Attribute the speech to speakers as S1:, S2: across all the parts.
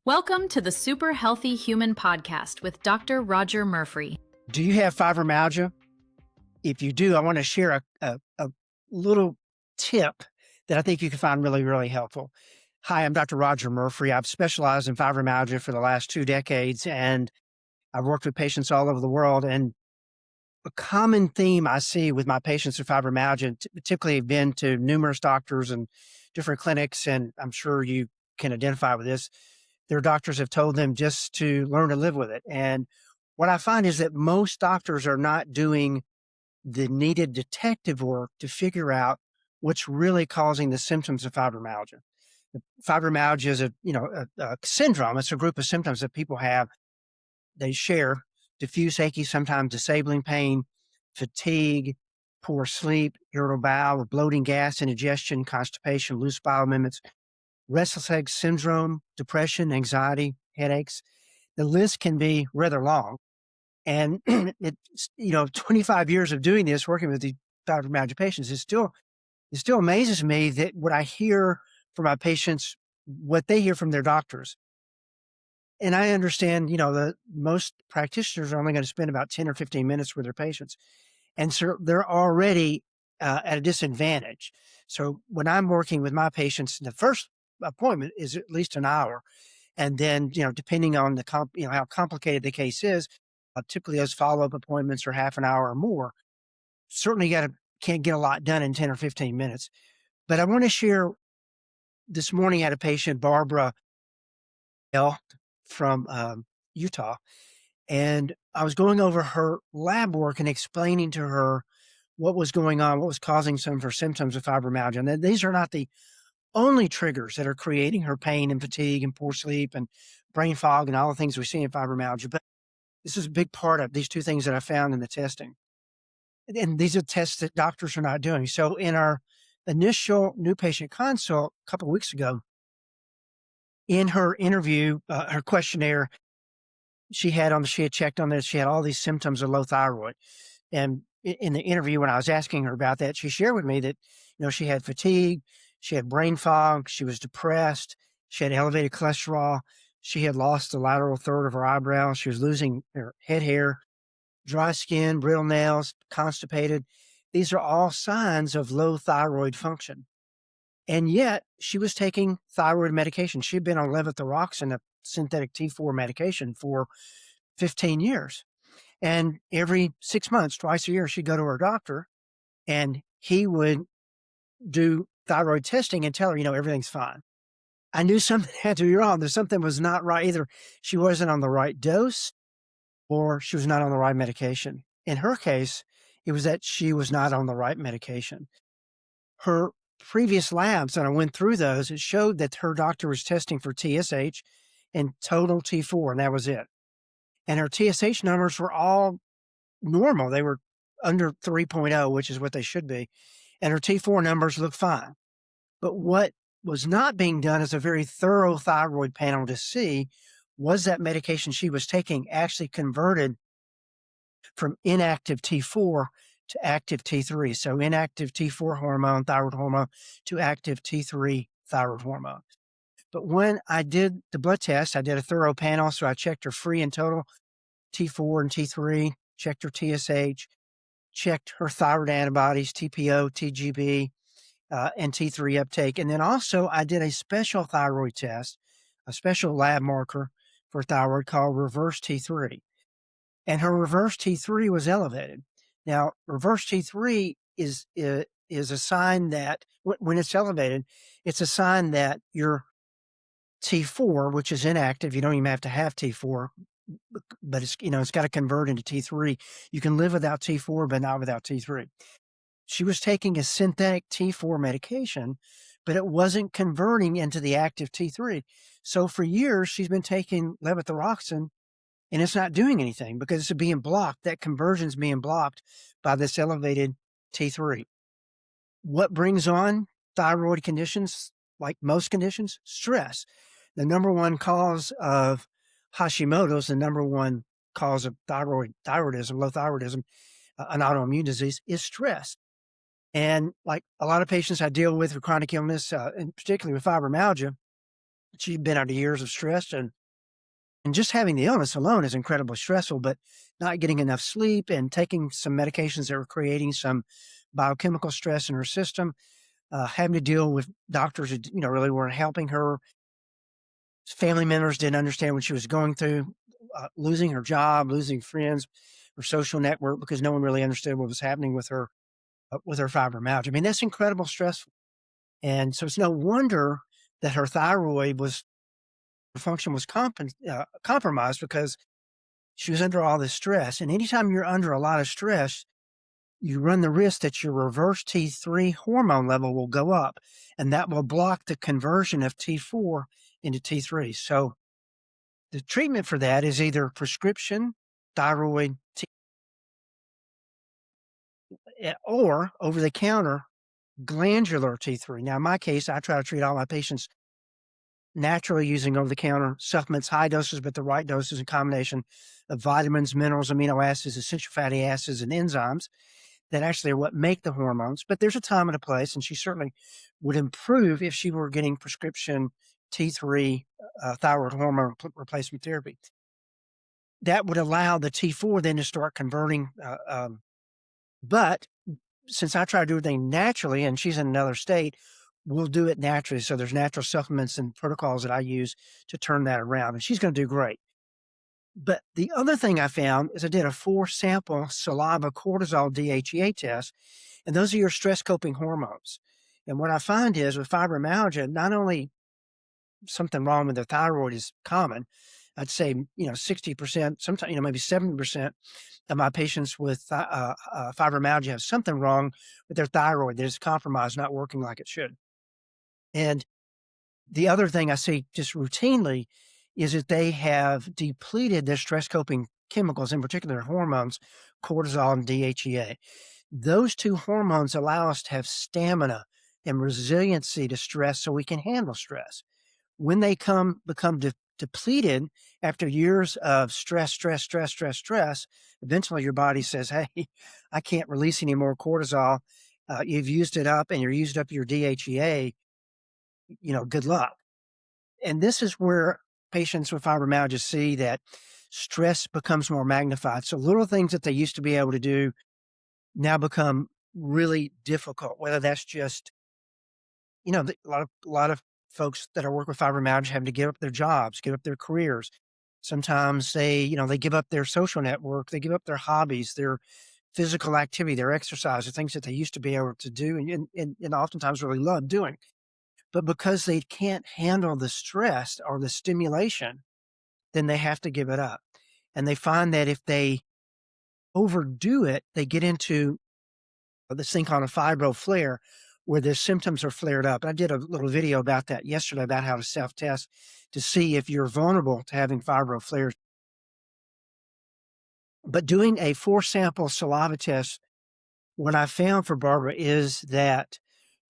S1: Welcome to the Super Healthy Human Podcast with Dr. Rodger Murphree.
S2: Do you have fibromyalgia? If you do, I want to share a little tip that I think you can find really, really helpful. Hi, I'm Dr. Rodger Murphree. I've specialized in fibromyalgia for the last 2 decades, and I've worked with patients all over the world. And a common theme I see with my patients with fibromyalgia, typically have been to numerous doctors and different clinics, and I'm sure you can identify with this. Their doctors have told them just to learn to live with it. And what I find is that most doctors are not doing the needed detective work to figure out what's really causing the symptoms of fibromyalgia. Fibromyalgia is a syndrome. It's a group of symptoms that people have. They share diffuse, achy, sometimes disabling pain, fatigue, poor sleep, irritable bowel, bloating, gas, indigestion, constipation, loose bowel movements, restless leg syndrome, depression, anxiety, headaches. The list can be rather long. And it's, 25 years of doing this, working with the fibromyalgia patients, it still amazes me that what I hear from my patients, what they hear from their doctors. And I understand, that most practitioners are only going to spend about 10 or 15 minutes with their patients. And so they're already at a disadvantage. So when I'm working with my patients, the first appointment is at least an hour. And then, depending on how complicated the case is, typically those follow-up appointments are half an hour or more. Certainly can't get a lot done in 10 or 15 minutes. But I want to share, this morning I had a patient, Barbara L. from Utah, and I was going over her lab work and explaining to her what was going on, what was causing some of her symptoms of fibromyalgia. And these are not the only triggers that are creating her pain and fatigue and poor sleep and brain fog and all the things we see in fibromyalgia. But this is a big part of these two things that I found in the testing. And these are tests that doctors are not doing. So in our initial new patient consult a couple of weeks ago, in her interview, her questionnaire, she had checked on this. She had all these symptoms of low thyroid. And in the interview, when I was asking her about that, she shared with me that, she had fatigue, she had brain fog, she was depressed, she had elevated cholesterol, she had lost the lateral third of her eyebrow, she was losing her head hair, dry skin, brittle nails, constipated. These are all signs of low thyroid function. And yet she was taking thyroid medication. She'd been on levothyroxine, a synthetic T4 medication, for 15 years. And every 6 months, twice a year, she'd go to her doctor and he would do thyroid testing and tell her, everything's fine. I knew something had to be wrong. There's something was not right. Either she wasn't on the right dose or she was not on the right medication. In her case, it was that she was not on the right medication. Her previous labs, and I went through those, it showed that her doctor was testing for TSH and total T4, and that was it. And her TSH numbers were all normal. They were under 3.0, which is what they should be. And her T4 numbers looked fine. But what was not being done is a very thorough thyroid panel to see, was that medication she was taking actually converted from inactive T4 to active T3. So inactive T4 hormone, thyroid hormone, to active T3 thyroid hormone. But when I did the blood test, I did a thorough panel. So I checked her free and total T4 and T3, checked her TSH, checked her thyroid antibodies, TPO, TGB, and T3 uptake. And then also I did a special thyroid test, a special lab marker for thyroid called reverse T3. And her reverse T3 was elevated. Now, reverse T3 is a sign that when it's elevated, it's a sign that your T4, which is inactive, you don't even have to have T4, but it's got to convert into T3. You can live without T4, but not without T3. She was taking a synthetic T4 medication, but it wasn't converting into the active T3. So for years, she's been taking levothyroxine, and it's not doing anything because it's being blocked. That conversion's being blocked by this elevated T3. What brings on thyroid conditions, like most conditions? Stress. The number one cause of Hashimoto's, the number one cause of thyroidism, low thyroidism, an autoimmune disease, is stress. And like a lot of patients I deal with chronic illness, and particularly with fibromyalgia, She'd been out of years of stress, and just having the illness alone is incredibly stressful, but not getting enough sleep and taking some medications that were creating some biochemical stress in her system, having to deal with doctors who, really weren't helping her. Family members didn't understand what she was going through, losing her job, losing friends, her social network, because no one really understood what was happening with her fibromyalgia. I mean, that's incredible stressful. And so it's no wonder that her thyroid was function was compromised because she was under all this stress. And anytime you're under a lot of stress, you run the risk that your reverse T3 hormone level will go up, and that will block the conversion of T4 into T3. So the treatment for that is either prescription thyroid or over the counter glandular T3. Now, in my case, I try to treat all my patients naturally using over the counter supplements, high doses, but the right doses, in combination of vitamins, minerals, amino acids, essential fatty acids, and enzymes that actually are what make the hormones. But there's a time and a place, and she certainly would improve if she were getting prescription T3 thyroid hormone replacement therapy. That would allow the T4 then to start converting. But since I try to do everything naturally and she's in another state, we'll do it naturally. So there's natural supplements and protocols that I use to turn that around, and she's going to do great. But the other thing I found is I did a 4-sample saliva cortisol DHEA test, and those are your stress coping hormones. And what I find is with fibromyalgia, not only something wrong with the thyroid is common, I'd say, 60%, sometimes, maybe 70% of my patients with fibromyalgia have something wrong with their thyroid that is compromised, not working like it should. And the other thing I see just routinely is that they have depleted their stress coping chemicals, in particular hormones, cortisol and DHEA. Those two hormones allow us to have stamina and resiliency to stress so we can handle stress. When they become depleted after years of stress, eventually your body says, hey, I can't release any more cortisol. You've used it up and you're used up your DHEA, good luck. And this is where patients with fibromyalgia see that stress becomes more magnified. So little things that they used to be able to do now become really difficult, whether that's just, a lot of folks that are working with fibromyalgia having to give up their jobs, give up their careers. Sometimes they give up their social network, they give up their hobbies, their physical activity, their exercise, the things that they used to be able to do and oftentimes really love doing. But because they can't handle the stress or the stimulation, then they have to give it up. And they find that if they overdo it, they get into this thing called a fibro flare, where their symptoms are flared up. I did a little video about that yesterday about how to self-test to see if you're vulnerable to having fibro flares. But doing a 4-sample saliva test, what I found for Barbara is that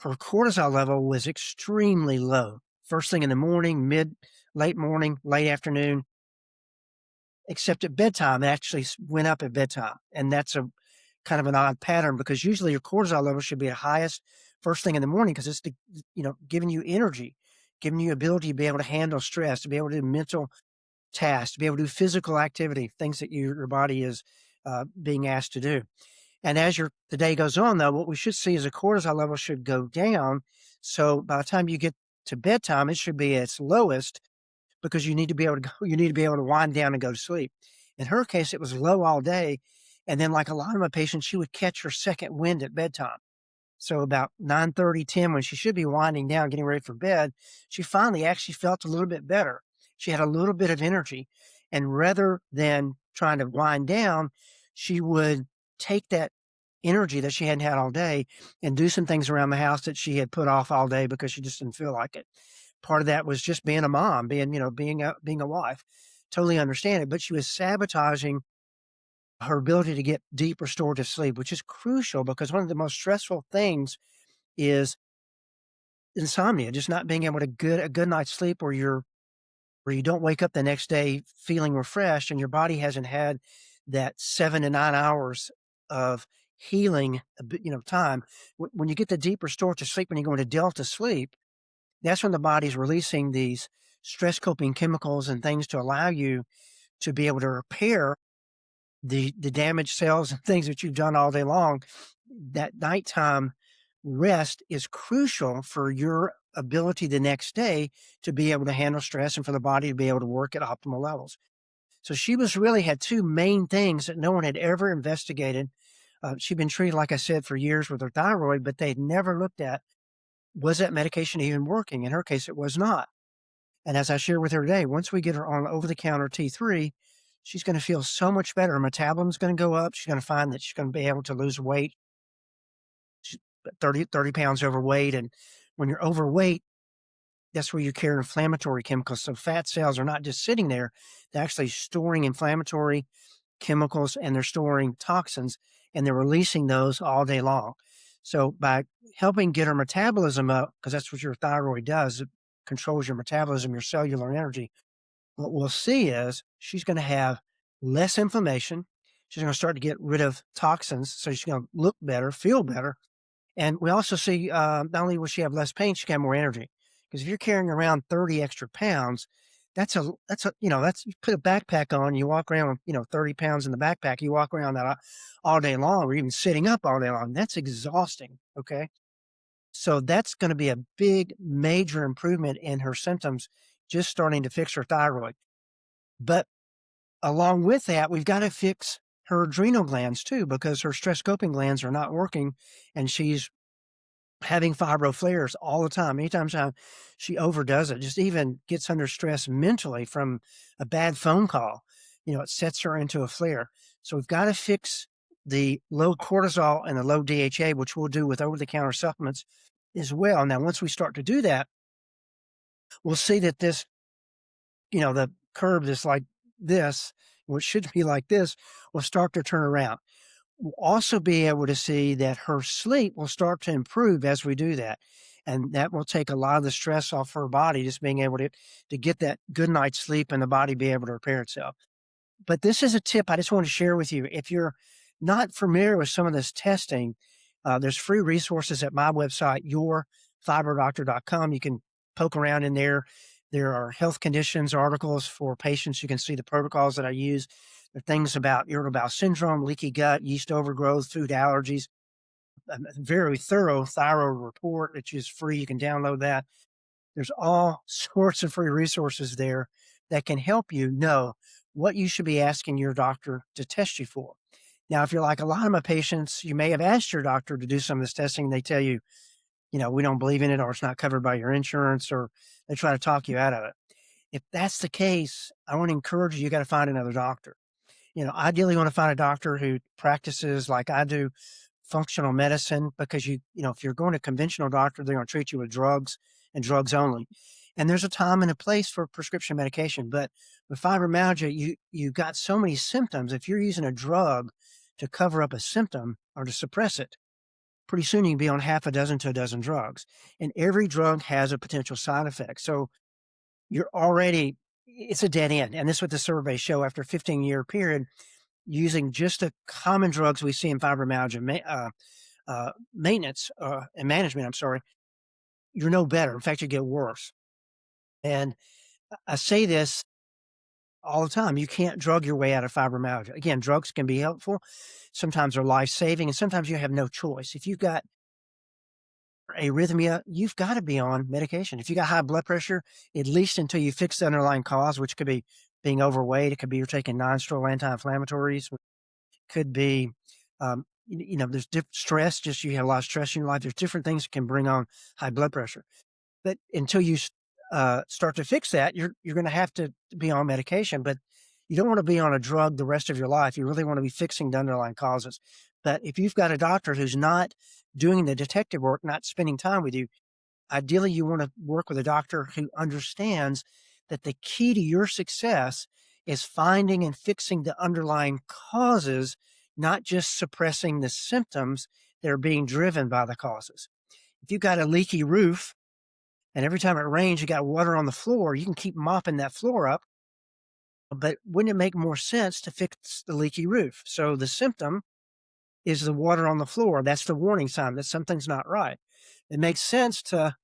S2: her cortisol level was extremely low. First thing in the morning, late morning, late afternoon, except at bedtime. It actually went up at bedtime. And that's a kind of an odd pattern because usually your cortisol level should be at highest first thing in the morning because it's giving you energy, giving you ability to be able to handle stress, to be able to do mental tasks, to be able to do physical activity, things that your body is being asked to do. And as the day goes on, though, what we should see is the cortisol level should go down. So by the time you get to bedtime, it should be at its lowest because you need to be able to wind down and go to sleep. In her case, it was low all day. And then like a lot of my patients, she would catch her second wind at bedtime. So about 9:30, 10, when she should be winding down, getting ready for bed, she finally actually felt a little bit better. She had a little bit of energy. And rather than trying to wind down, she would take that energy that she hadn't had all day and do some things around the house that she had put off all day because she just didn't feel like it. Part of that was just being a mom, being a wife. Totally understand it. But she was sabotaging her ability to get deep restorative sleep, which is crucial because one of the most stressful things is insomnia, just not being able to get a good night's sleep where you don't wake up the next day feeling refreshed and your body hasn't had that 7 to 9 hours of healing, time. When you get the deep restorative sleep, when you go into delta sleep, that's when the body's releasing these stress coping chemicals and things to allow you to be able to repair the damaged cells and things that you've done all day long. That nighttime rest is crucial for your ability the next day to be able to handle stress and for the body to be able to work at optimal levels. So she was really had two main things that no one had ever investigated. She'd been treated, like I said, for years with her thyroid, but they'd never looked at, was that medication even working? In her case, it was not. And as I shared with her today, once we get her on over-the-counter T3, she's going to feel so much better. Her metabolism's going to go up. She's going to find that she's going to be able to lose weight. She's 30 pounds overweight. And when you're overweight, that's where you carry inflammatory chemicals. So fat cells are not just sitting there. They're actually storing inflammatory chemicals and they're storing toxins and they're releasing those all day long. So by helping get her metabolism up, because that's what your thyroid does, it controls your metabolism, your cellular energy. What we'll see is she's going to have less inflammation. She's going to start to get rid of toxins. So she's going to look better, feel better. And we also see not only will she have less pain, she can have more energy. Because if you're carrying around 30 extra pounds, that's you put a backpack on, you walk around with, 30 pounds in the backpack, you walk around that all day long, or even sitting up all day long. That's exhausting. Okay. So that's going to be a big, major improvement in her symptoms, just starting to fix her thyroid. But along with that, we've got to fix her adrenal glands too, because her stress coping glands are not working and she's having fibro flares all the time. Anytime she overdoes it, just even gets under stress mentally from a bad phone call, it sets her into a flare. So we've got to fix the low cortisol and the low DHEA, which we'll do with over-the-counter supplements as well. Now, once we start to do that, we'll see that this, the curve that's like this, which should be like this, will start to turn around. We'll also be able to see that her sleep will start to improve as we do that. And that will take a lot of the stress off her body, just being able to get that good night's sleep and the body be able to repair itself. But this is a tip I just want to share with you. If you're not familiar with some of this testing, there's free resources at my website, yourfibrodoctor.com. You can poke around in there. There are health conditions articles for patients. You can see the protocols that I use. There are things about irritable bowel syndrome, leaky gut, yeast overgrowth, food allergies, a very thorough thyroid report, which is free. You can download that. There's all sorts of free resources there that can help you know what you should be asking your doctor to test you for. Now, if you're like a lot of my patients, you may have asked your doctor to do some of this testing. They tell you, we don't believe in it, or it's not covered by your insurance, or they try to talk you out of it. If that's the case, I want to encourage you, you got to find another doctor. Ideally you want to find a doctor who practices like I do, functional medicine, because if you're going to a conventional doctor, they're going to treat you with drugs and drugs only. And there's a time and a place for prescription medication. But with fibromyalgia, you got so many symptoms. If you're using a drug to cover up a symptom or to suppress it, pretty soon you can be on half a dozen to a dozen drugs. And every drug has a potential side effect. So it's a dead end. And this is what the surveys show after a 15-year period, using just the common drugs we see in fibromyalgia maintenance and management, you're no better. In fact, you get worse. And I say this all the time. You can't drug your way out of fibromyalgia. Again, drugs can be helpful. Sometimes they're life-saving, and sometimes you have no choice. If you've got arrhythmia, you've got to be on medication. If you got high blood pressure, at least until you fix the underlying cause, which could be being overweight. It could be you're taking non-steroidal anti-inflammatories. It could be, there's stress, just you have a lot of stress in your life. There's different things that can bring on high blood pressure. But until you start to fix that, you're going to have to be on medication. But you don't want to be on a drug the rest of your life. You really want to be fixing the underlying causes. But if you've got a doctor who's not doing the detective work, not spending time with you, ideally you want to work with a doctor who understands that the key to your success is finding and fixing the underlying causes, not just suppressing the symptoms that are being driven by the causes. If you've got a leaky roof and every time it rains, you got water on the floor, you can keep mopping that floor up. But wouldn't it make more sense to fix the leaky roof? So the symptom is the water on the floor. That's the warning sign that something's not right. It makes sense to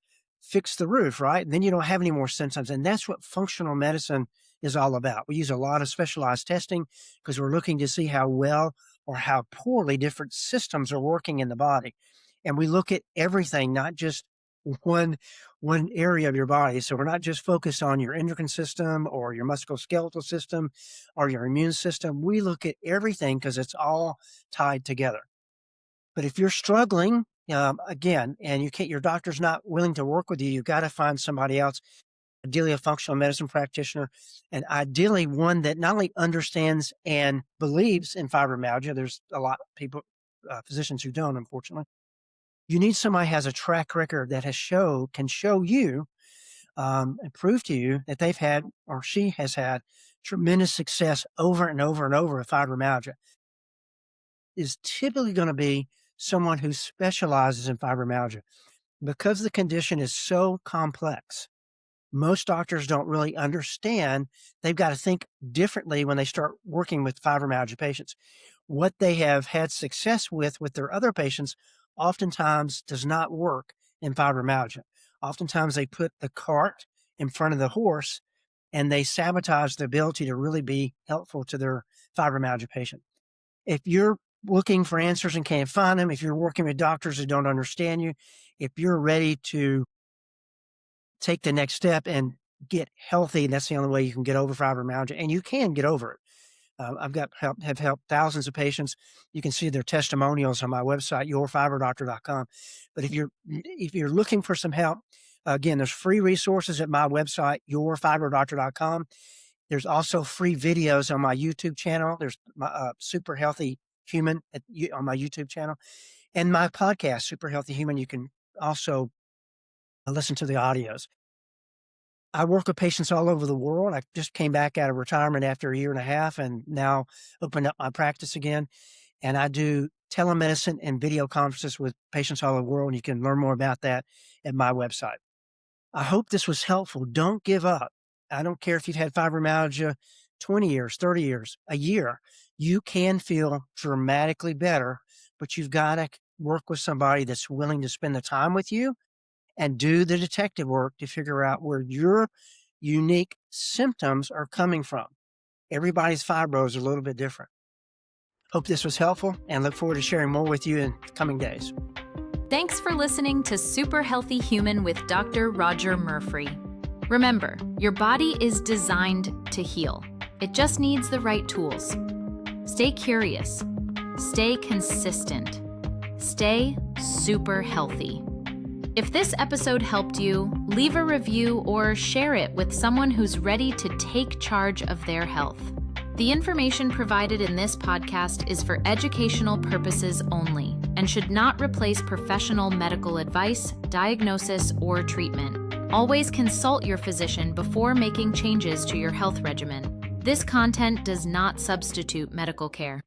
S2: fix the roof, right? And then you don't have any more symptoms. And that's what functional medicine is all about. We use a lot of specialized testing because we're looking to see how well or how poorly different systems are working in the body. And we look at everything, not just one area of your body. So we're not just focused on your endocrine system or your musculoskeletal system or your immune system. We look at everything because it's all tied together. But if you're struggling, again, and your doctor's not willing to work with you, you've got to find somebody else, ideally a functional medicine practitioner, and ideally one that not only understands and believes in fibromyalgia. There's a lot of people, physicians who don't, unfortunately. You need somebody who has a track record that can show you and prove to you that they've had or she has had tremendous success over and over and over with fibromyalgia. Is typically going to be someone who specializes in fibromyalgia. Because the condition is so complex, most doctors don't really understand. They've got to think differently when they start working with fibromyalgia patients. What they have had success with their other patients oftentimes does not work in fibromyalgia. Oftentimes they put the cart in front of the horse and they sabotage the ability to really be helpful to their fibromyalgia patient. If you're looking for answers and can't find them, if you're working with doctors who don't understand you, if you're ready to take the next step and get healthy, that's the only way you can get over fibromyalgia, and you can get over it. Have helped thousands of patients. You can see their testimonials on my website, yourfibrodoctor.com. But if you're looking for some help, again, there's free resources at my website, yourfibrodoctor.com. There's also free videos on my YouTube channel. There's my Super Healthy Human on my YouTube channel, and my podcast, Super Healthy Human. You can also listen to the audios. I work with patients all over the world. I just came back out of retirement after a year and a half and now opened up my practice again. And I do telemedicine and video conferences with patients all over the world. And you can learn more about that at my website. I hope this was helpful. Don't give up. I don't care if you've had fibromyalgia 20 years, 30 years, a year. You can feel dramatically better, but you've got to work with somebody that's willing to spend the time with you and do the detective work to figure out where your unique symptoms are coming from. Everybody's fibro is a little bit different. Hope this was helpful and look forward to sharing more with you in coming days.
S1: Thanks for listening to Super Healthy Human with Dr. Rodger Murphree. Remember, your body is designed to heal. It just needs the right tools. Stay curious. Stay consistent. Stay super healthy. If this episode helped you, leave a review or share it with someone who's ready to take charge of their health. The information provided in this podcast is for educational purposes only and should not replace professional medical advice, diagnosis, or treatment. Always consult your physician before making changes to your health regimen. This content does not substitute medical care.